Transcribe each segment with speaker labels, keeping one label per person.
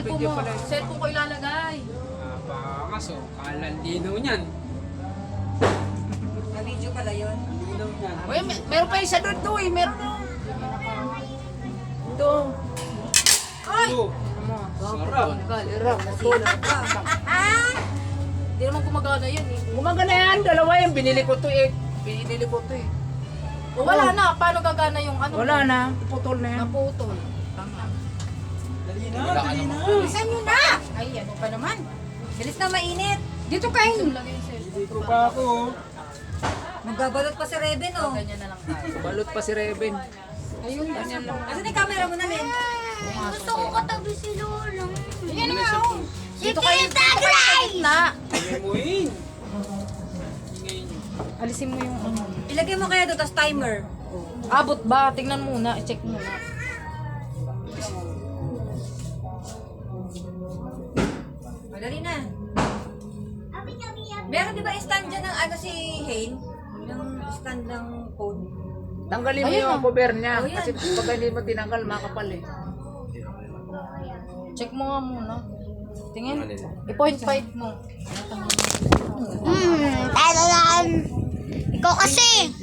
Speaker 1: cellphone mo. Cellphone ko ilalagay.
Speaker 2: Kaso, kalan linaw niyan.
Speaker 3: Na-video pala yun.
Speaker 2: Linaw niyan.
Speaker 1: Uy, meron pa isa doon to eh. Meron na. Ito. Ay!
Speaker 2: Ito. Sarap.
Speaker 1: Hindi naman gumagana yan eh. Gumagana yan. Dalawa yan. Binili ko to eh. O, wala na. Paano gagana yung ano?
Speaker 4: Wala na. Putol na yan.
Speaker 1: Naputol. Tama.
Speaker 2: Dali na.
Speaker 3: Bilisan nyo na!
Speaker 1: Ay, ano pa naman?
Speaker 3: Bilis na mainit.
Speaker 1: Dito kayo. Lagay yung cellphone.
Speaker 2: Dito pa ako.
Speaker 3: Magbabalot pa si Reben, oh.
Speaker 1: Ganyan na lang tayo.
Speaker 4: Balot pa si Reben.
Speaker 1: Ayun, ganyan lang.
Speaker 3: Asan yung camera mo na, Len?
Speaker 5: Gusto ko katabi si Lola.
Speaker 1: Yan nga oh. Dito kayo. Na.
Speaker 2: Imuhin.
Speaker 1: Alisin mo yung ano.
Speaker 3: Ilagay mo kaya doon, tapos timer.
Speaker 1: Abot ba? Tingnan muna. I-check muna.
Speaker 3: Madali na. Meron di ba stand dyan ng ano si Hane? Yung stand ng phone.
Speaker 4: Tanggalin mo
Speaker 1: Ayun
Speaker 4: yung
Speaker 1: na.
Speaker 4: cover niya.
Speaker 3: Oh, yan.
Speaker 4: Kasi pag hindi mo tinanggal, makapal eh.
Speaker 1: Check mo nga muna. Tingin. I-point 5 mo.
Speaker 5: Talagang. Ikaw kasi.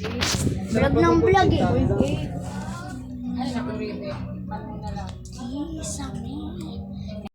Speaker 5: Vlog ng vlog eh.
Speaker 1: Ay, naku, Rebe. Ano na lang.
Speaker 5: Isang